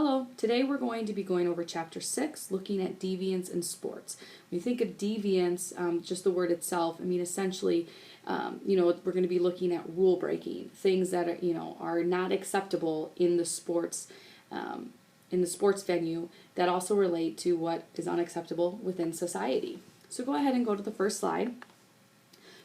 Hello, today we're going to be going over Chapter 6, looking at deviance in sports. When you think of deviance, just the word itself, essentially, we're going to be looking at rule breaking, things that are not acceptable in the sports venue that also relate to what is unacceptable within society. So go ahead and go to the first slide.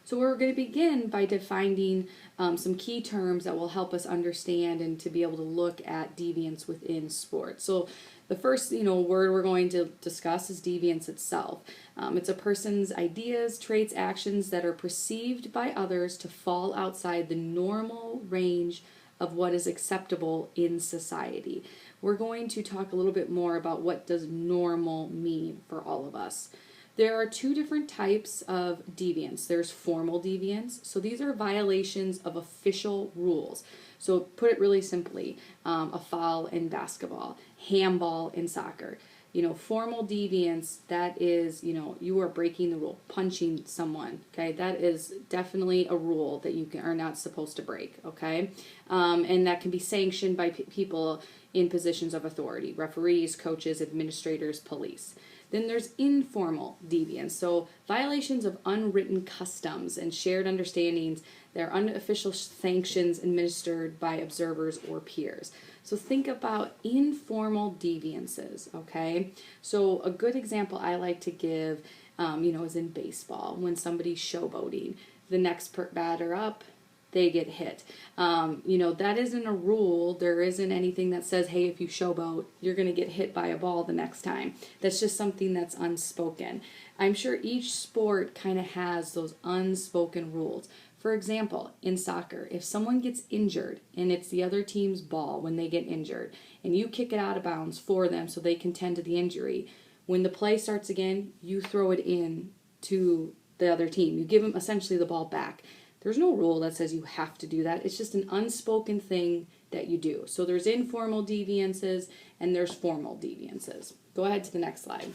So we're going to begin by defining some key terms that will help us understand and to be able to look at deviance within sports. So the first word we're going to discuss is deviance itself. It's a person's ideas, traits, actions that are perceived by others to fall outside the normal range of what is acceptable in society. We're going to talk a little bit more about what does normal mean for all of us. There are two different types of deviance. There's formal deviance. So these are violations of official rules. So put it really simply, a foul in basketball, handball in soccer. Formal deviance, that is, you are breaking the rule, punching someone, okay? That is definitely a rule that you are not supposed to break, okay? And that can be sanctioned by people in positions of authority, referees, coaches, administrators, police. Then there's informal deviance, so violations of unwritten customs and shared understandings. They're unofficial sanctions administered by observers or peers. So think about informal deviances, okay? So a good example I like to give, is in baseball. When somebody's showboating, the next batter up, they get hit. That isn't a rule. There isn't anything that says, hey, if you showboat, you're going to get hit by a ball the next time. That's just something that's unspoken. I'm sure each sport kind of has those unspoken rules. For example, in soccer, if someone gets injured and it's the other team's ball when they get injured, and you kick it out of bounds for them so they can tend to the injury, when the play starts again, you throw it in to the other team. You give them essentially the ball back. There's no rule that says you have to do that. It's just an unspoken thing that you do. So there's informal deviances and there's formal deviances. Go ahead to the next slide.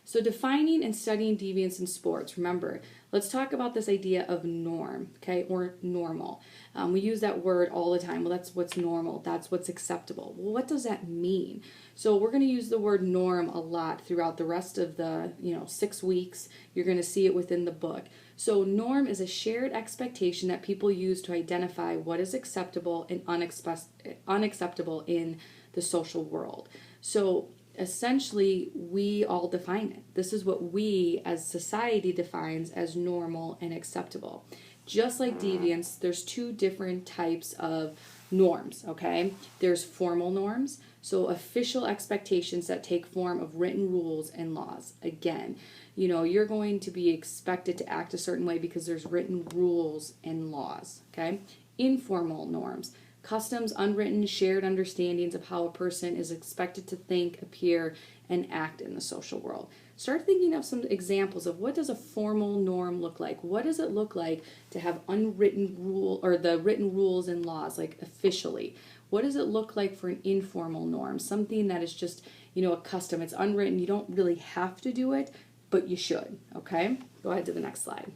So defining and studying deviance in sports, remember, let's talk about this idea of norm, okay, or normal. We use that word all the time. Well, that's what's normal. That's what's acceptable. Well, what does that mean? So we're going to use the word norm a lot throughout the rest of the 6 weeks. You're going to see it within the book. So norm is a shared expectation that people use to identify what is acceptable and unacceptable in the social world. So essentially, we all define it. This is what we as society defines as normal and acceptable. Just like deviance, there's two different types of norms, okay? There's formal norms, so official expectations that take form of written rules and laws. Again, you're going to be expected to act a certain way because there's written rules and laws, okay? Informal norms. Customs, unwritten, shared understandings of how a person is expected to think, appear, and act in the social world. Start thinking of some examples of what does a formal norm look like? What does it look like to have unwritten rule or the written rules and laws, like officially? What does it look like for an informal norm? Something that is just, a custom. It's unwritten. You don't really have to do it, but you should, okay? Go ahead to the next slide.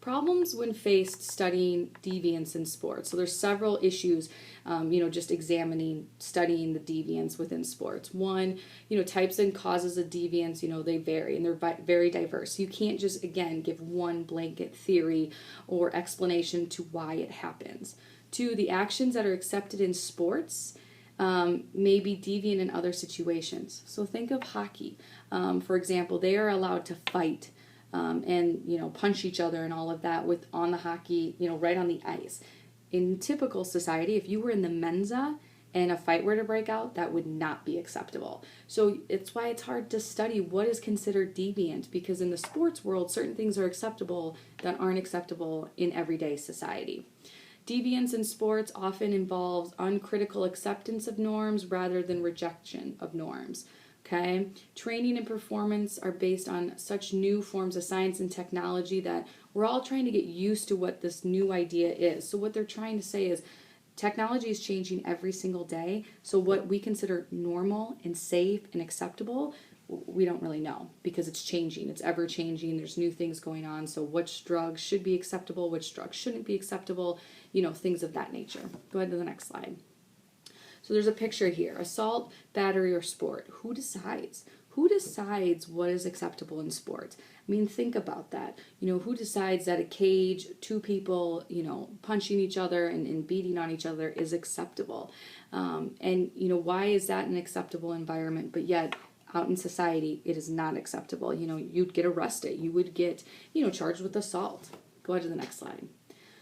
Problems when faced studying deviance in sports. So there's several issues, just studying the deviance within sports. One, types and causes of deviance, they vary and they're very diverse. You can't just, again, give one blanket theory or explanation to why it happens. Two, the actions that are accepted in sports may be deviant in other situations. So think of hockey. For example, they are allowed to fight and punch each other and all of that on the hockey, right on the ice. In typical society, if you were in the Mensa and a fight were to break out, that would not be acceptable. So it's why it's hard to study what is considered deviant, because in the sports world, certain things are acceptable that aren't acceptable in everyday society. Deviance in sports often involves uncritical acceptance of norms rather than rejection of norms. Okay, training and performance are based on such new forms of science and technology that we're all trying to get used to what this new idea is. So what they're trying to say is technology is changing every single day. So what we consider normal and safe and acceptable, we don't really know because it's changing. It's ever changing. There's new things going on. So which drugs should be acceptable, which drugs shouldn't be acceptable, things of that nature. Go ahead to the next slide. So there's a picture here: assault, battery, or sport. Who decides? Who decides what is acceptable in sport? I mean, think about that. Who decides that a cage, two people, punching each other and beating on each other is acceptable? And why is that an acceptable environment, but yet out in society it is not acceptable? You'd get arrested. You would get, charged with assault. Go ahead to the next slide.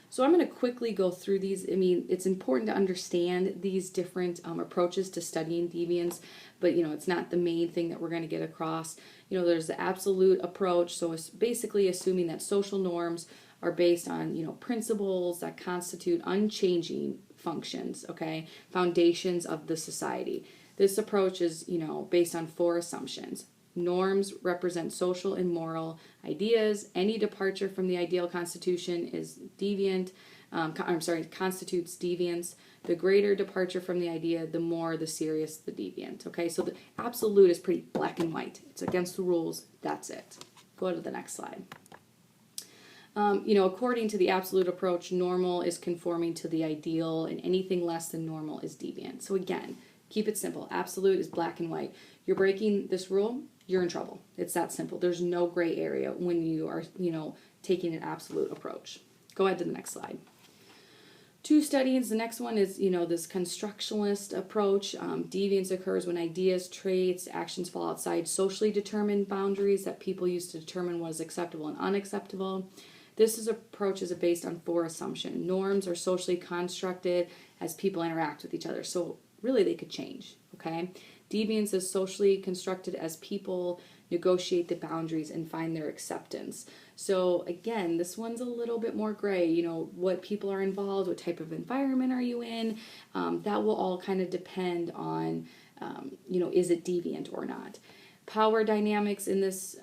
So I'm going to quickly go through these. I mean, it's important to understand these different approaches to studying deviance, but, it's not the main thing that we're going to get across. There's the absolute approach. So it's basically assuming that social norms are based on, principles that constitute unchanging functions, okay, foundations of the society. This approach is, based on 4 assumptions. Norms represent social and moral ideas. Any departure from the ideal constitution is deviant. Constitutes deviance. The greater departure from the idea, the more the serious the deviant. Okay, so the absolute is pretty black and white. It's against the rules. That's it. Go to the next slide. According to the absolute approach, normal is conforming to the ideal, and anything less than normal is deviant. So again, keep it simple. Absolute is black and white. You're breaking this rule, you're in trouble. It's that simple. There's no gray area when you are, taking an absolute approach. Go ahead to the next slide. 2 studies. The next one is, this constructionist approach. Deviance occurs when ideas, traits, actions fall outside socially determined boundaries that people use to determine what is acceptable and unacceptable. This approach is based on 4 assumptions. Norms are socially constructed as people interact with each other. So really they could change, okay? Deviance is socially constructed as people negotiate the boundaries and find their acceptance. So again, this one's a little bit more gray. What people are involved, what type of environment are you in? That will all kind of depend on, is it deviant or not? Power dynamics in this,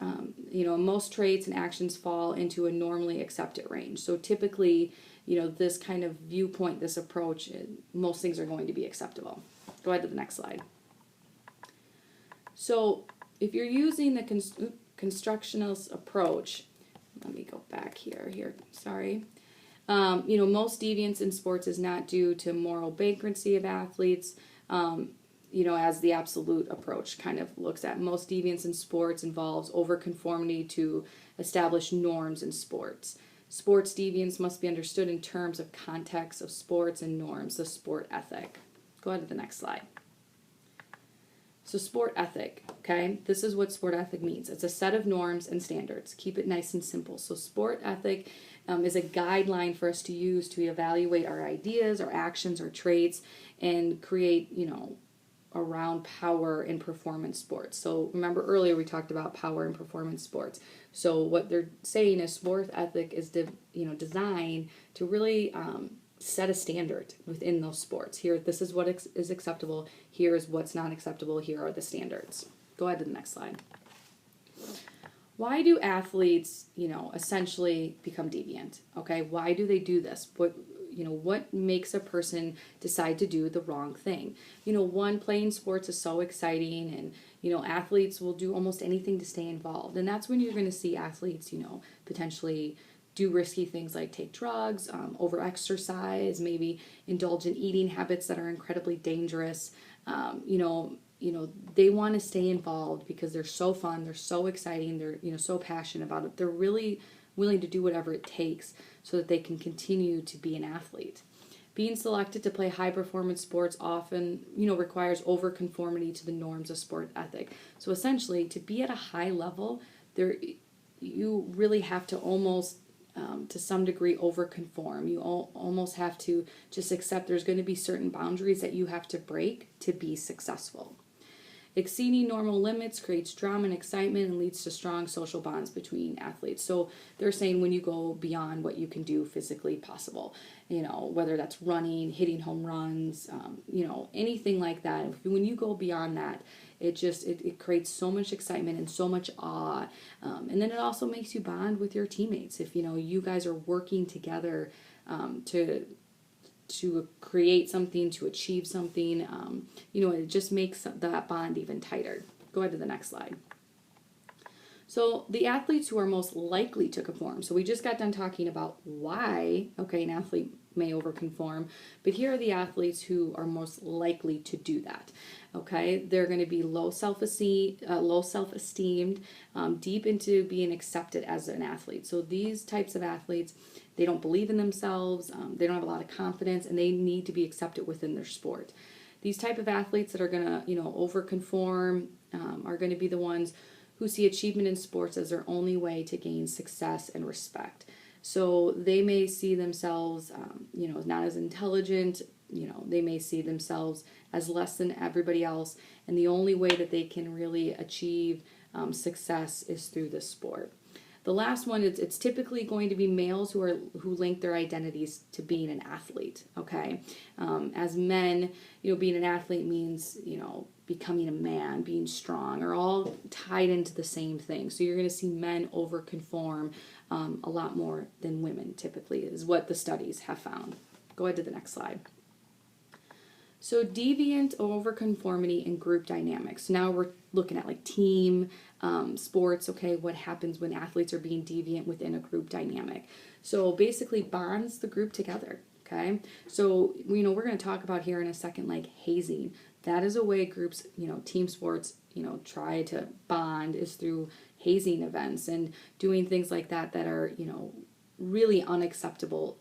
most traits and actions fall into a normally accepted range. So typically, this kind of viewpoint, this approach, most things are going to be acceptable. Go ahead to the next slide. So if you're using the constructionist approach, let me go back here, sorry. Most deviance in sports is not due to moral bankruptcy of athletes, as the absolute approach kind of looks at. Most deviance in sports involves overconformity to established norms in sports. Sports deviance must be understood in terms of context of sports and norms, the sport ethic. Go ahead to the next slide. So sport ethic, okay? This is what sport ethic means. It's a set of norms and standards. Keep it nice and simple. So sport ethic is a guideline for us to use to evaluate our ideas, our actions, our traits, and create, around power in performance sports. So remember earlier we talked about power in performance sports. So what they're saying is sport ethic is designed to really set a standard within those sports. Here, this is what is acceptable. Here is what's not acceptable. Here are the standards. Go ahead to the next slide. Why do athletes, essentially become deviant? Okay, why do they do this? What makes a person decide to do the wrong thing? One, playing sports is so exciting, and athletes will do almost anything to stay involved. And that's when you're going to see athletes, potentially do risky things like take drugs, over-exercise, maybe indulge in eating habits that are incredibly dangerous. They want to stay involved because they're so fun, they're so exciting, they're so passionate about it. They're really willing to do whatever it takes so that they can continue to be an athlete. Being selected to play high-performance sports often, requires overconformity to the norms of sport ethic. So essentially, to be at a high level, you really have to almost to some degree overconform. You almost have to just accept there's going to be certain boundaries that you have to break to be successful. Exceeding normal limits creates drama and excitement and leads to strong social bonds between athletes. So they're saying when you go beyond what you can do physically possible, whether that's running, hitting home runs, anything like that. When you go beyond that, it creates so much excitement and so much awe. And then it also makes you bond with your teammates. If, you guys are working together to create something, to achieve something, it just makes that bond even tighter. Go ahead to the next slide. So the athletes who are most likely to conform. So we just got done talking about why, okay, an athlete may overconform, but here are the athletes who are most likely to do that. Okay, they're going to be low self-esteemed, deep into being accepted as an athlete. So these types of athletes, they don't believe in themselves, they don't have a lot of confidence, and they need to be accepted within their sport. These type of athletes that are going to, overconform are going to be the ones who see achievement in sports as their only way to gain success and respect. So they may see themselves, not as intelligent. They may see themselves as less than everybody else, and the only way that they can really achieve success is through this sport. The last one is it's typically going to be males who link their identities to being an athlete. Okay, as men, being an athlete means becoming a man, being strong, are all tied into the same thing. So you're going to see men overconform a lot more than women. Typically, is what the studies have found. Go ahead to the next slide. So deviant overconformity and group dynamics. Now we're looking at like team sports, okay, what happens when athletes are being deviant within a group dynamic. So basically bonds the group together, okay? So, we're going to talk about here in a second like hazing. That is a way groups, team sports, try to bond is through hazing events and doing things like that are, really unacceptable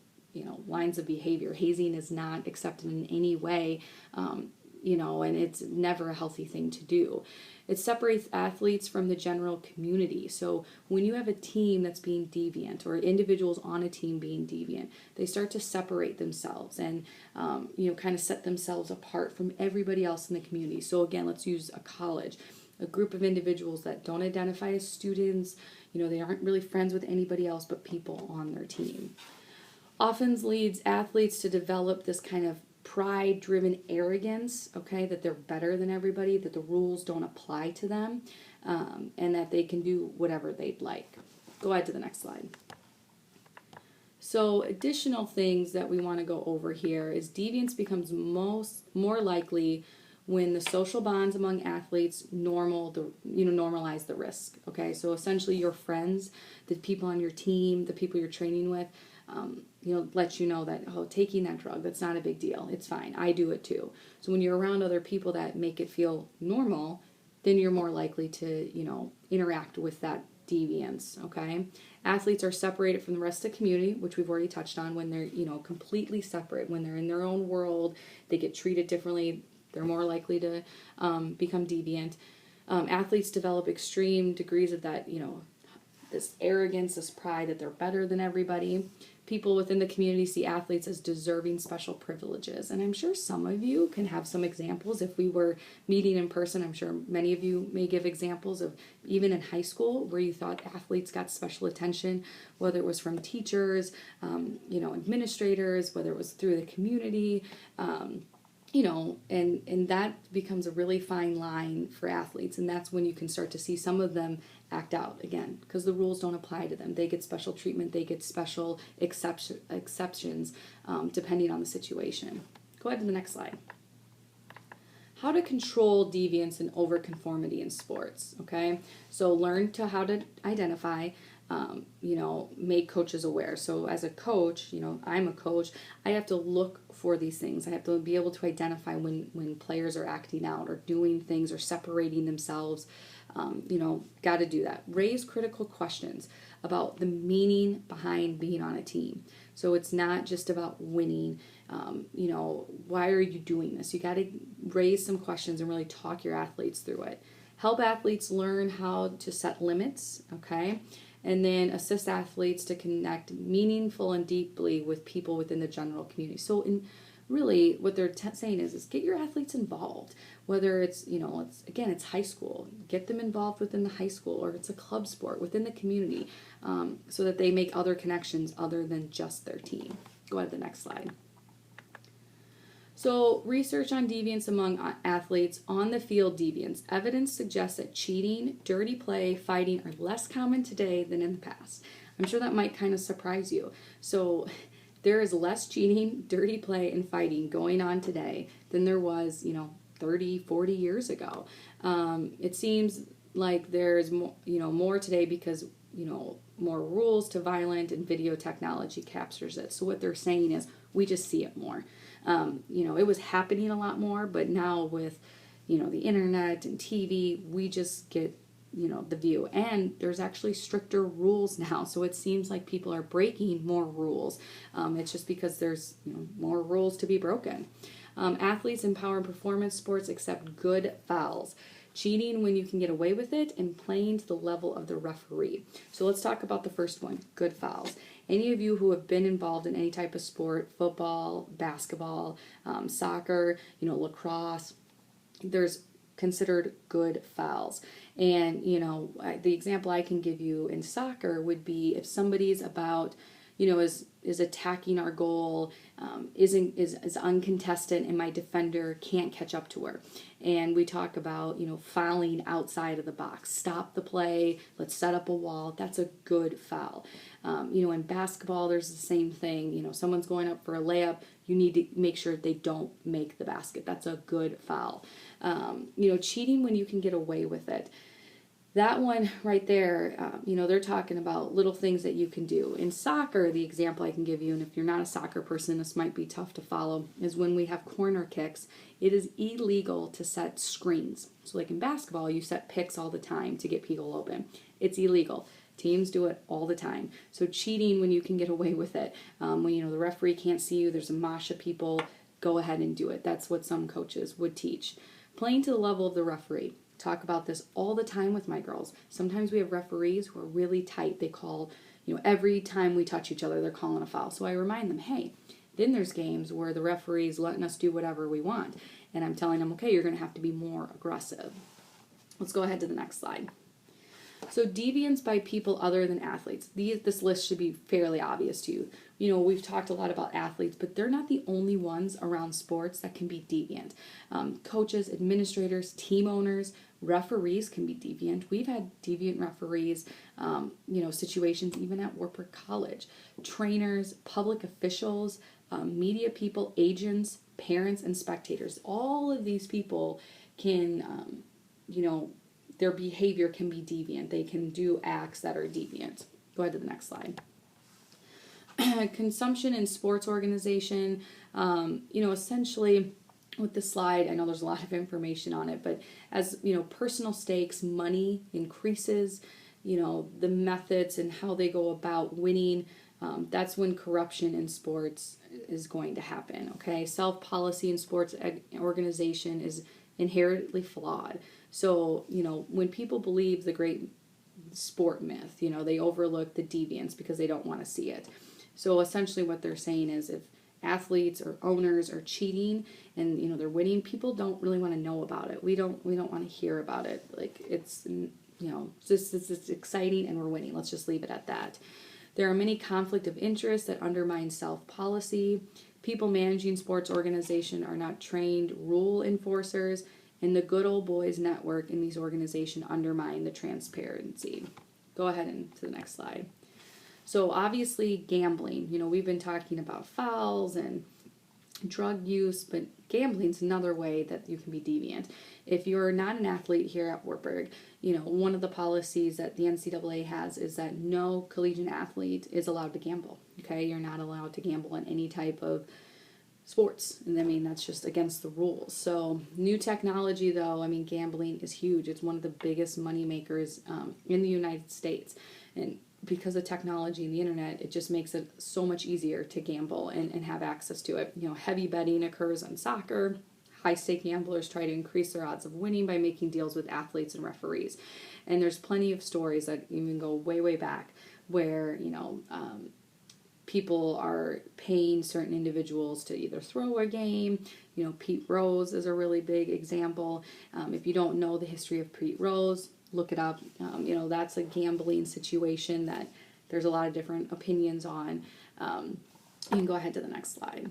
lines of behavior. Hazing is not accepted in any way, and it's never a healthy thing to do. It separates athletes from the general community. So when you have a team that's being deviant or individuals on a team being deviant, they start to separate themselves and, kind of set themselves apart from everybody else in the community. So again, let's use a college. A group of individuals that don't identify as students, they aren't really friends with anybody else but people on their team. Often leads athletes to develop this kind of pride-driven arrogance, okay, that they're better than everybody, that the rules don't apply to them, and that they can do whatever they'd like. Go ahead to the next slide. So additional things that we want to go over here is deviance becomes more likely when the social bonds among athletes normalize the risk. Okay, so essentially your friends, the people on your team, the people you're training with, let you know that, taking that drug, that's not a big deal. It's fine. I do it too. So when you're around other people that make it feel normal, then you're more likely to, interact with that deviance, okay? Athletes are separated from the rest of the community, which we've already touched on, when they're, completely separate. When they're in their own world, they get treated differently. They're more likely to become deviant. Athletes develop extreme degrees of that, this arrogance, this pride that they're better than everybody. People within the community see athletes as deserving special privileges. And I'm sure some of you can have some examples. If we were meeting in person, I'm sure many of you may give examples of even in high school where you thought athletes got special attention, whether it was from teachers, administrators, whether it was through the community, and that becomes a really fine line for athletes. And that's when you can start to see some of them act out again, because the rules don't apply to them. They get special treatment, they get special exceptions, depending on the situation. Go ahead to the next slide. How to control deviance and overconformity in sports, okay? So learn how to identify, make coaches aware. So as a coach, I'm a coach, I have to look for these things. I have to be able to identify when players are acting out or doing things or separating themselves. Got to do that. Raise critical questions about the meaning behind being on a team. So it's not just about winning. Why are you doing this? You got to raise some questions and really talk your athletes through it. Help athletes learn how to set limits, okay? And then assist athletes to connect meaningful and deeply with people within the general community. So really what they're saying is get your athletes involved, whether it's, it's high school. Get them involved within the high school, or it's a club sport within the community, so that they make other connections other than just their team. Go ahead to the next slide. So research on deviance among athletes. On the field deviance. Evidence suggests that cheating, dirty play, fighting are less common today than in the past. I'm sure that might kind of surprise you. So there is less cheating, dirty play, and fighting going on today than there was, 30, 40 years ago. It seems like there's more, more today because, more rules to violent and video technology captures it. So what they're saying is we just see it more. It was happening a lot more, but now with, the internet and TV, we just get, the view. And there's actually stricter rules now. So it seems like people are breaking more rules. It's just because there's, more rules to be broken. Athletes in power and performance sports accept good fouls. Cheating when you can get away with it, and playing to the level of the referee. So let's talk about the first one, good fouls. Any of you who have been involved in any type of sport, football, basketball, soccer, lacrosse, there's considered good fouls. And, the example I can give you in soccer would be if somebody's about, is attacking our goal, is uncontested, and my defender can't catch up to her. And we talk about, fouling outside of the box. Stop the play, let's set up a wall. That's a good foul. In basketball, there's the same thing. Someone's going up for a layup, you need to make sure they don't make the basket. That's a good foul. Cheating when you can get away with it. That one right there, they're talking about little things that you can do. In soccer, the example I can give you, and if you're not a soccer person, this might be tough to follow, is when we have corner kicks, it is illegal to set screens. So like in basketball, you set picks all the time to get people open. It's illegal. Teams do it all the time. So cheating when you can get away with it, when the referee can't see you, there's a mosh of people, go ahead and do it. That's what some coaches would teach. Playing to the level of the referee. Talk about this all the time with my girls. Sometimes we have referees who are really tight. They call, every time we touch each other, they're calling a foul. So I remind them, hey, then there's games where the referee's letting us do whatever we want. And I'm telling them, okay, you're going to have to be more aggressive. Let's go ahead to the next slide. So deviance by people other than athletes. This list should be fairly obvious to you. We've talked a lot about athletes, but they're not the only ones around sports that can be deviant. Coaches, administrators, team owners, referees can be deviant. We've had deviant referees, situations even at Wartburg College. Trainers, public officials, media people, agents, parents, and spectators. All of these people can, their behavior can be deviant. They can do acts that are deviant. Go ahead to the next slide. Consumption in sports organization, essentially with the slide, I know there's a lot of information on it, but as, personal stakes, money increases, the methods and how they go about winning, that's when corruption in sports is going to happen, okay? Self-policy in sports organization is inherently flawed. So, when people believe the great sport myth, they overlook the deviance because they don't want to see it. So essentially what they're saying is if athletes or owners are cheating and, they're winning, people don't really want to know about it. We don't want to hear about it. Like it's it's exciting and we're winning. Let's just leave it at that. There are many conflict of interest that undermine self-policy. People managing sports organization are not trained rule enforcers. And the good old boys network in these organizations undermine the transparency. Go ahead and to the next slide. So obviously gambling, we've been talking about fouls and drug use, but gambling is another way that you can be deviant. If you're not an athlete here at Wartburg, one of the policies that the NCAA has is that no collegiate athlete is allowed to gamble. Okay, you're not allowed to gamble in any type of sports. And that's just against the rules. So new technology though, gambling is huge. It's one of the biggest money makers in the United States. And because of technology and the internet, it just makes it so much easier to gamble and have access to it. Heavy betting occurs on soccer. High-stake gamblers try to increase their odds of winning by making deals with athletes and referees. And there's plenty of stories that even go way, way back where, people are paying certain individuals to either throw a game. Pete Rose is a really big example. If you don't know the history of Pete Rose, look it up. That's a gambling situation that there's a lot of different opinions on. You can go ahead to the next slide.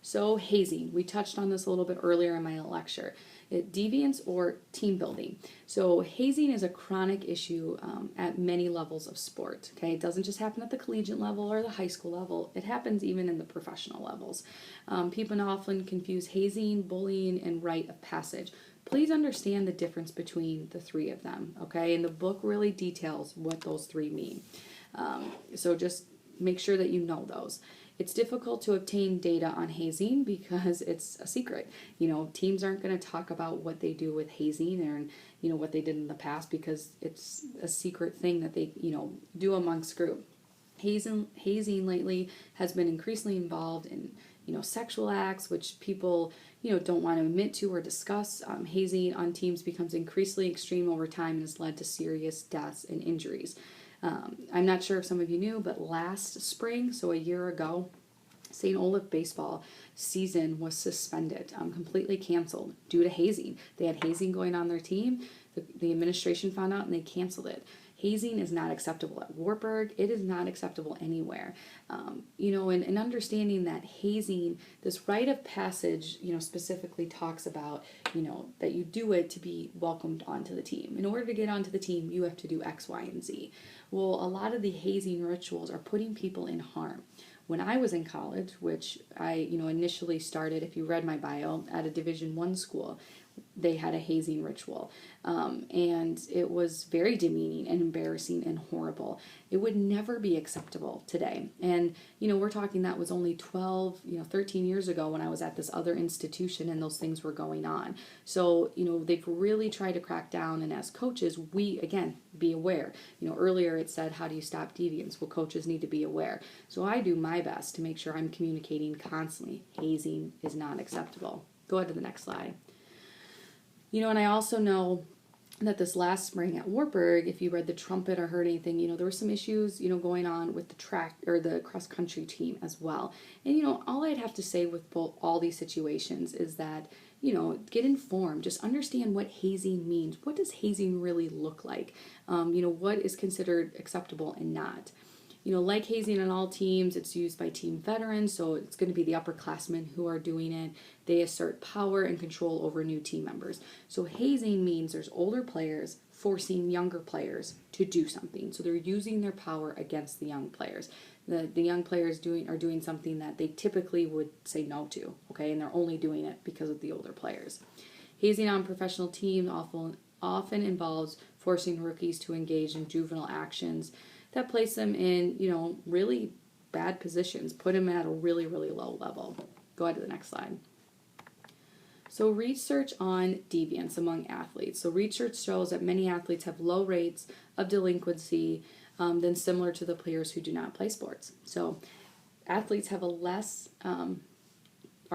So hazing, we touched on this a little bit earlier in my lecture. Deviance or team building. So hazing is a chronic issue at many levels of sport. Okay, it doesn't just happen at the collegiate level or the high school level. It happens even in the professional levels. People often confuse hazing, bullying, and rite of passage. please understand the difference between the three of them, okay? And the book really details what those three mean. So just make sure that you know those. It's difficult to obtain data on hazing because it's a secret. Teams aren't going to talk about what they do with hazing and, what they did in the past because it's a secret thing that they, do amongst group. Hazing lately has been increasingly involved in, sexual acts, which people, don't want to admit to or discuss. Hazing on teams becomes increasingly extreme over time and has led to serious deaths and injuries. I'm not sure if some of you knew, but last spring, so a year ago, St. Olaf baseball season was suspended, completely canceled due to hazing. They had hazing going on their team. The administration found out and they canceled it. Hazing is not acceptable at Wartburg. It is not acceptable anywhere. And understanding that hazing, this rite of passage, specifically talks about, that you do it to be welcomed onto the team. In order to get onto the team, you have to do X, Y, and Z. Well, a lot of the hazing rituals are putting people in harm. When I was in college, which I, initially started, if you read my bio, at a Division I school, they had a hazing ritual. And it was very demeaning and embarrassing and horrible. It would never be acceptable today. And, we're talking that was only 12, 13 years ago when I was at this other institution and those things were going on. So, they've really tried to crack down. And as coaches, we, again, be aware. Earlier it said, how do you stop deviance? Well, coaches need to be aware. So I do my best to make sure I'm communicating constantly. Hazing is not acceptable. Go ahead to the next slide. And I also know that this last spring at Wartburg, if you read the Trumpet or heard anything, there were some issues, going on with the track or the cross country team as well. And, all I'd have to say with all these situations is that, get informed, just understand what hazing means. What does hazing really look like? What is considered acceptable and not? Like hazing on all teams, it's used by team veterans, so it's going to be the upperclassmen who are doing it. They assert power and control over new team members. So hazing means there's older players forcing younger players to do something. So they're using their power against the young players. The young players are doing something that they typically would say no to, okay? And they're only doing it because of the older players. Hazing on professional teams often involves forcing rookies to engage in juvenile actions that place them in, really bad positions, put them at a really, really low level. Go ahead to the next slide. So research on deviance among athletes. So research shows that many athletes have low rates of delinquency than similar to the players who do not play sports. So athletes have are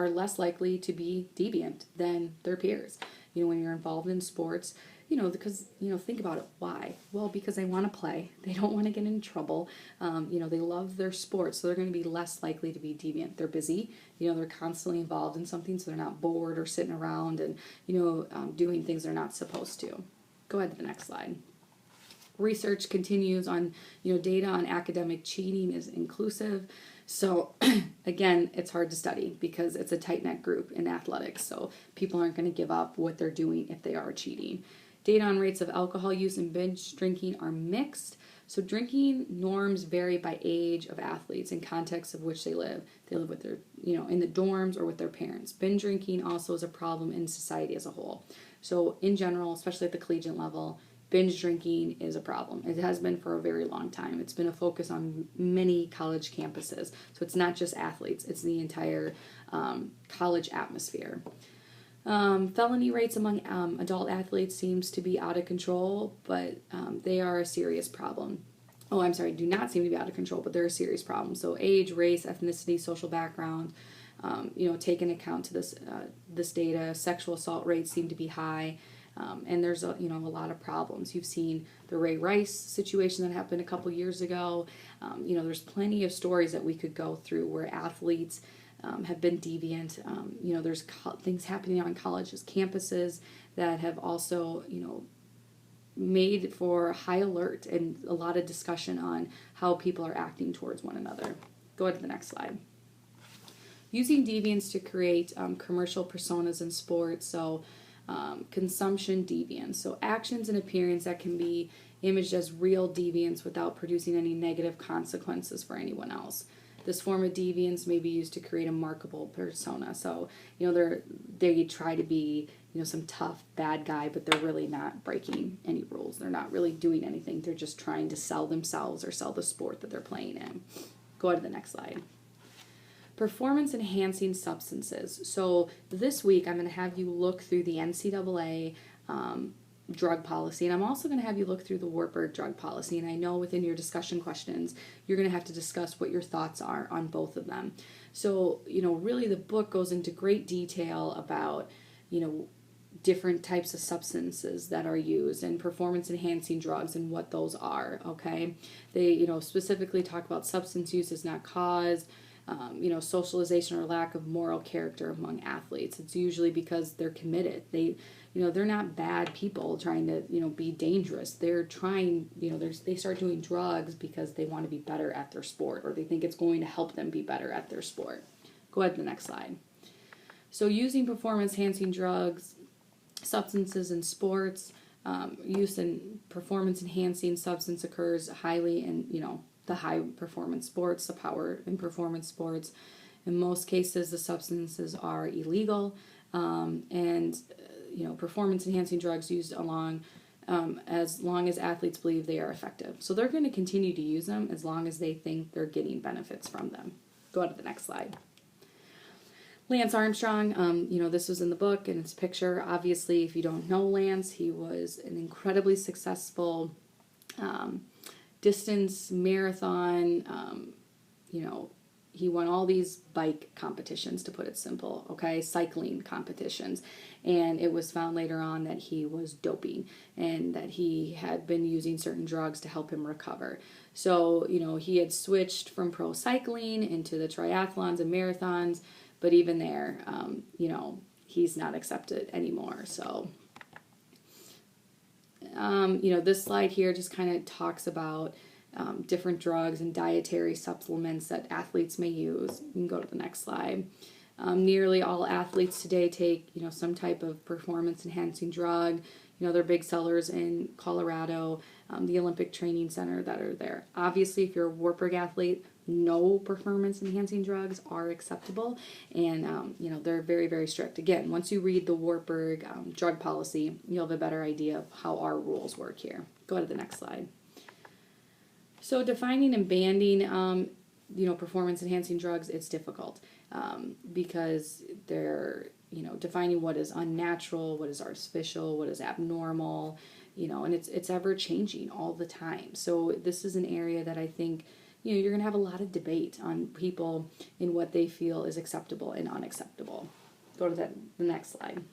less likely to be deviant than their peers. When you're involved in sports, because, think about it. Why? Well, because they want to play. They don't want to get in trouble. They love their sport, so they're going to be less likely to be deviant. They're busy. They're constantly involved in something, so they're not bored or sitting around and, doing things they're not supposed to. Go ahead to the next slide. Research continues on, data on academic cheating is inclusive. So, again, it's hard to study because it's a tight-knit group in athletics, so people aren't going to give up what they're doing if they are cheating. Data on rates of alcohol use and binge drinking are mixed. So drinking norms vary by age of athletes and context of which they live. They live with their, in the dorms or with their parents. Binge drinking also is a problem in society as a whole. So in general, especially at the collegiate level, binge drinking is a problem. It has been for a very long time. It's been a focus on many college campuses. So it's not just athletes, it's the entire college atmosphere. Felony rates among adult athletes seems to be out of control, but they are a serious problem. Do not seem to be out of control, but they're a serious problem. So age, race, ethnicity, social background, take into account to this data. Sexual assault rates seem to be high, and there's a lot of problems. You've seen the Ray Rice situation that happened a couple years ago. There's plenty of stories that we could go through where athletes have been deviant. There's things happening on colleges, campuses that have also, made for high alert and a lot of discussion on how people are acting towards one another. Go ahead to the next slide. Using deviance to create commercial personas in sports. So consumption deviance. So actions and appearance that can be imaged as real deviance without producing any negative consequences for anyone else. This form of deviance may be used to create a marketable persona. So, they try to be, some tough bad guy, but they're really not breaking any rules. They're not really doing anything. They're just trying to sell themselves or sell the sport that they're playing in. Go to the next slide. Performance enhancing substances. So this week I'm going to have you look through the NCAA drug policy, and I'm also going to have you look through the Warburg drug policy. And I know within your discussion questions you're going to have to discuss what your thoughts are on both of them. So really the book goes into great detail about different types of substances that are used and performance enhancing drugs and what those are. Okay, they specifically talk about substance use is not cause, socialization or lack of moral character among athletes. It's usually because they're committed. They're not bad people trying to be dangerous. They're trying, they start doing drugs because they want to be better at their sport, or they think it's going to help them be better at their sport. Go ahead to the next slide. So using performance enhancing drugs, substances in sports, use in performance enhancing substance occurs highly in the high performance sports, the power and performance sports. In most cases, the substances are illegal, and performance enhancing drugs used as long as athletes believe they are effective. So they're going to continue to use them as long as they think they're getting benefits from them. Go to the next slide. Lance Armstrong, this was in the book and it's a picture. Obviously, if you don't know Lance, he was an incredibly successful distance marathon. He won all these bike competitions, to put it simple, okay, cycling competitions. And it was found later on that he was doping and that he had been using certain drugs to help him recover. So, he had switched from pro cycling into the triathlons and marathons, but even there, he's not accepted anymore. So, this slide here just kind of talks about different drugs and dietary supplements that athletes may use. You can go to the next slide. Nearly all athletes today take, some type of performance enhancing drug. They're big sellers in Colorado, the Olympic Training Center that are there. Obviously, if you're a Warburg athlete, no performance enhancing drugs are acceptable, and they're very, very strict. Again, once you read the Warburg drug policy, you'll have a better idea of how our rules work here. Go to the next slide. So defining and banning, performance enhancing drugs, it's difficult because they're, defining what is unnatural, what is artificial, what is abnormal, and it's ever changing all the time. So this is an area that I think, you're going to have a lot of debate on people in what they feel is acceptable and unacceptable. Go to the next slide.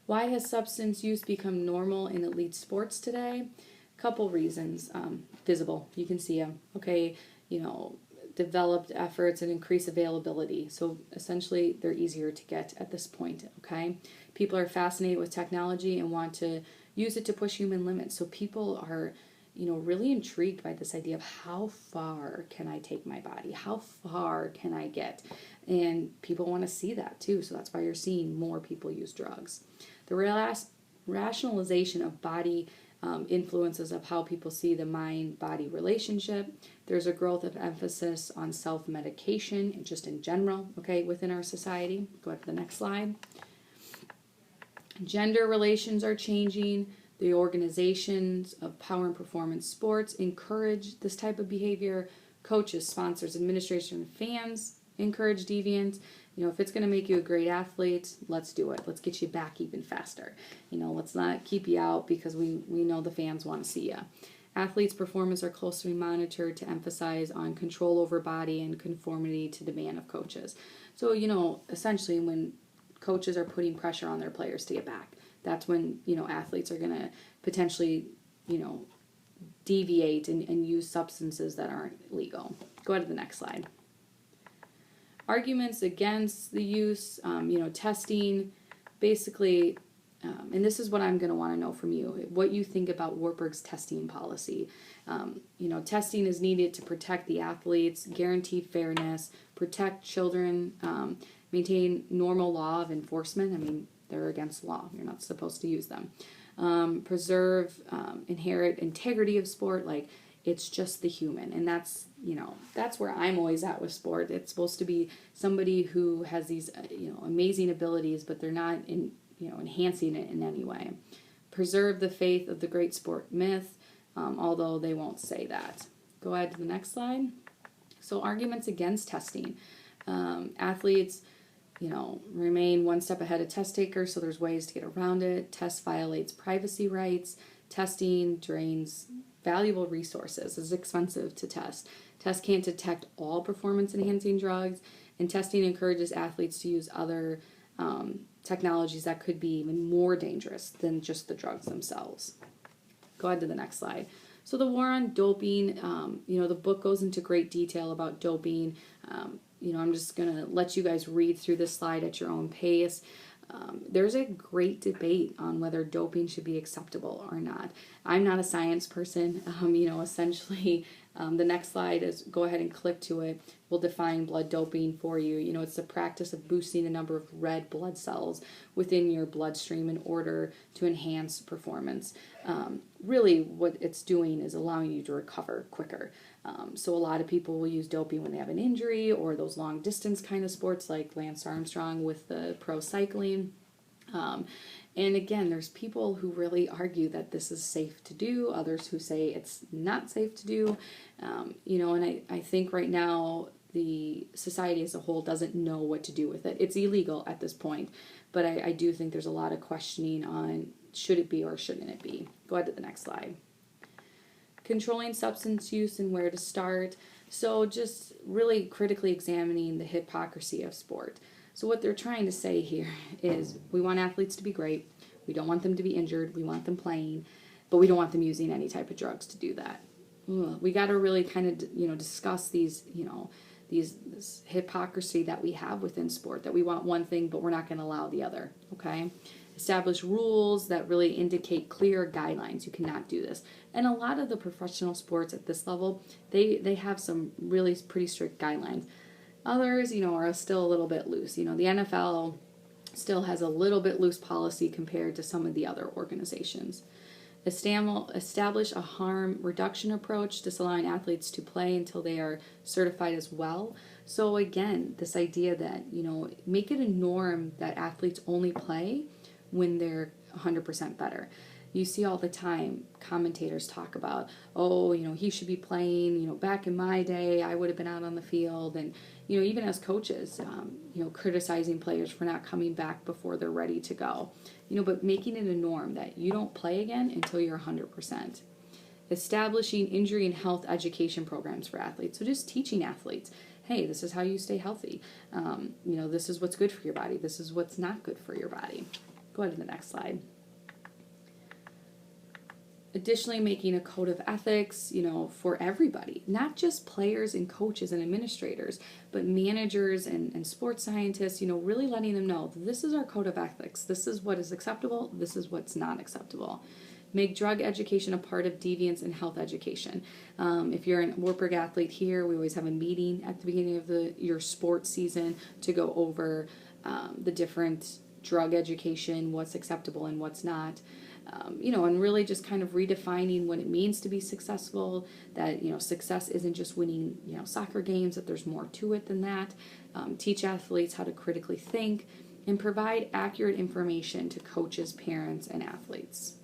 Why has substance use become normal in elite sports today? Couple reasons. Visible, you can see them. Okay, developed efforts and increased availability. So essentially, they're easier to get at this point. Okay, people are fascinated with technology and want to use it to push human limits. So people are, really intrigued by this idea of how far can I take my body? How far can I get? And people want to see that too. So that's why you're seeing more people use drugs. The rationalization of body influences of how people see the mind-body relationship. There's a growth of emphasis on self-medication and just in general, okay, within our society. Go ahead to the next slide. Gender relations are changing. The organizations of power and performance sports encourage this type of behavior. Coaches, sponsors, administration, fans encourage deviance. If it's going to make you a great athlete, let's do it. Let's get you back even faster. Let's not keep you out because we know the fans want to see you. Athletes' performance are closely monitored to emphasize on control over body and conformity to demand of coaches. So, essentially when coaches are putting pressure on their players to get back, that's when, athletes are going to potentially, deviate and use substances that aren't legal. Go ahead to the next slide. Arguments against the use, testing, basically, and this is what I'm going to want to know from you, what you think about Warburg's testing policy. Testing is needed to protect the athletes, guarantee fairness, protect children, maintain normal law of enforcement. I mean, they're against law. You're not supposed to use them. Preserve inherent integrity of sport, like it's just the human. And that's that's where I'm always at with sport. It's supposed to be somebody who has these, amazing abilities, but they're not enhancing it in any way. Preserve the faith of the great sport myth, although they won't say that. Go ahead to the next slide. So arguments against testing. Athletes, remain one step ahead of test takers, so there's ways to get around it. Test violates privacy rights. Testing drains valuable resources. It's expensive to test. Tests can't detect all performance-enhancing drugs, and testing encourages athletes to use other technologies that could be even more dangerous than just the drugs themselves. Go ahead to the next slide. So the war on doping, the book goes into great detail about doping. I'm just going to let you guys read through this slide at your own pace. There's a great debate on whether doping should be acceptable or not. I'm not a science person. Essentially, the next slide is, go ahead and click to it. We'll define blood doping for you. It's the practice of boosting the number of red blood cells within your bloodstream in order to enhance performance. Really, what it's doing is allowing you to recover quicker. So a lot of people will use doping when they have an injury or those long distance kind of sports like Lance Armstrong with the pro cycling. And again, there's people who really argue that this is safe to do, others who say it's not safe to do. And I think right now the society as a whole doesn't know what to do with it. It's illegal at this point, but I do think there's a lot of questioning on should it be or shouldn't it be. Go ahead to the next slide. Controlling substance use and where to start. So just really critically examining the hypocrisy of sport. So what they're trying to say here is we want athletes to be great. We don't want them to be injured. We want them playing, but we don't want them using any type of drugs to do that. We got to really kind of, discuss these, this hypocrisy that we have within sport, that we want one thing, but we're not going to allow the other, okay? Establish rules that really indicate clear guidelines. You cannot do this. And a lot of the professional sports at this level, they have some really pretty strict guidelines. Others, are still a little bit loose. The NFL still has a little bit loose policy compared to some of the other organizations. Establish a harm reduction approach, disallowing athletes to play until they are certified as well. So again, this idea that, make it a norm that athletes only play when they're 100% better. You see all the time commentators talk about, he should be playing, back in my day, I would have been out on the field. And, even as coaches, criticizing players for not coming back before they're ready to go. But making it a norm that you don't play again until you're 100%. Establishing injury and health education programs for athletes. So just teaching athletes, hey, this is how you stay healthy. This is what's good for your body. This is what's not good for your body. Go ahead to the next slide. Additionally, making a code of ethics, for everybody, not just players and coaches and administrators, but managers and sports scientists, really letting them know this is our code of ethics. This is what is acceptable. This is what's not acceptable. Make drug education a part of deviance and health education. If you're an Wartburg athlete here, we always have a meeting at the beginning of your sports season to go over the different drug education, what's acceptable and what's not. And really just kind of redefining what it means to be successful, that, success isn't just winning, soccer games, that there's more to it than that. Teach athletes how to critically think and provide accurate information to coaches, parents, and athletes.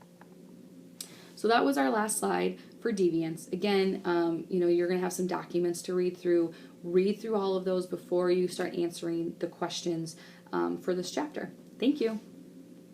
So that was our last slide for deviance. Again, you're going to have some documents to read through. Read through all of those before you start answering the questions for this chapter. Thank you.